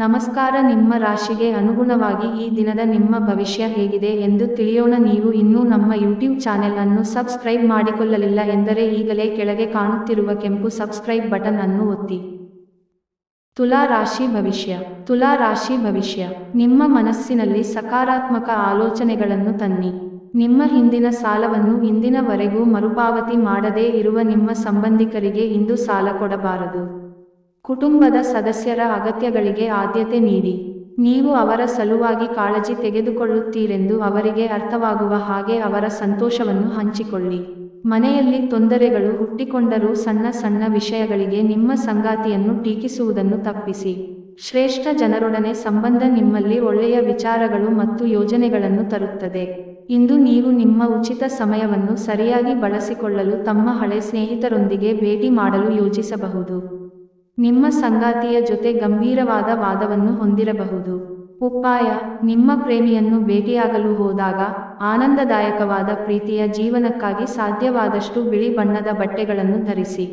ನಮಸ್ಕಾರ. ನಿಮ್ಮ ರಾಶಿಗೆ ಅನುಗುಣವಾಗಿ ಈ ದಿನದ ನಿಮ್ಮ ಭವಿಷ್ಯ ಹೇಗಿದೆ ಎಂದು ತಿಳಿಯೋಣ. ನೀವು ಇನ್ನೂ ನಮ್ಮ ಯೂಟ್ಯೂಬ್ ಚಾನೆಲ್ ಅನ್ನು ಸಬ್ಸ್ಕ್ರೈಬ್ ಮಾಡಿಕೊಳ್ಳಲಿಲ್ಲ ಎಂದರೆ ಈಗಲೇ ಕೆಳಗೆ ಕಾಣುತ್ತಿರುವ ಕೆಂಪು ಸಬ್ಸ್ಕ್ರೈಬ್ ಬಟನ್ ಅನ್ನು ಒತ್ತಿ. ತುಲಾ ರಾಶಿ ಭವಿಷ್ಯ. ತುಲಾ ರಾಶಿ ಭವಿಷ್ಯ. ನಿಮ್ಮ ಮನಸ್ಸಿನಲ್ಲಿ ಸಕಾರಾತ್ಮಕ ಆಲೋಚನೆಗಳನ್ನು ತನ್ನಿ. ನಿಮ್ಮ ಹಿಂದಿನ ಸಾಲವನ್ನು ಇಂದಿನವರೆಗೂ ಮರುಪಾವತಿ ಮಾಡದೇ ಇರುವ ನಿಮ್ಮ ಸಂಬಂಧಿಕರಿಗೆ ಇಂದು ಸಾಲ ಕೊಡಬಾರದು. ಕುಟುಂಬದ ಸದಸ್ಯರ ಅಗತ್ಯಗಳಿಗೆ ಆದ್ಯತೆ ನೀಡಿ. ನೀವು ಅವರ ಸಲುವಾಗಿ ಕಾಳಜಿ ತೆಗೆದುಕೊಳ್ಳುತ್ತೀರೆಂದು ಅವರಿಗೆ ಅರ್ಥವಾಗುವ ಹಾಗೆ ಅವರ ಸಂತೋಷವನ್ನು ಹಂಚಿಕೊಳ್ಳಿ. ಮನೆಯಲ್ಲಿ ತೊಂದರೆಗಳು ಹುಟ್ಟಿಕೊಂಡರೂ ಸಣ್ಣ ಸಣ್ಣ ವಿಷಯಗಳಿಗೆ ನಿಮ್ಮ ಸಂಗಾತಿಯನ್ನು ಟೀಕಿಸುವುದನ್ನು ತಪ್ಪಿಸಿ. ಶ್ರೇಷ್ಠ ಜನರೊಡನೆ ಸಂಬಂಧ ನಿಮ್ಮಲ್ಲಿ ಒಳ್ಳೆಯ ವಿಚಾರಗಳು ಮತ್ತು ಯೋಜನೆಗಳನ್ನು ತರುತ್ತದೆ. ಇಂದು ನೀವು ನಿಮ್ಮ ಉಚಿತ ಸಮಯವನ್ನು ಸರಿಯಾಗಿ ಬಳಸಿಕೊಳ್ಳಲು ತಮ್ಮ ಹಳೆ ಸ್ನೇಹಿತರೊಂದಿಗೆ ಭೇಟಿ ಮಾಡಲು ಯೋಜಿಸಬಹುದು. ನಿಮ್ಮ ಸಂಗಾತಿಯ ಜೊತೆ ಗಂಭೀರವಾದ ವಾದವನ್ನು ಹೊಂದಿರಬಹುದು. ಉಪಾಯ: ನಿಮ್ಮ ಪ್ರೇಮಿಯನ್ನು ಭೇಟಿಯಾಗಲು ಹೋದಾಗ ಆನಂದದಾಯಕವಾದ ಪ್ರೀತಿಯ ಜೀವನಕ್ಕಾಗಿ ಸಾಧ್ಯವಾದಷ್ಟು ಬಿಳಿ ಬಣ್ಣದ ಬಟ್ಟೆಗಳನ್ನು ಧರಿಸಿ.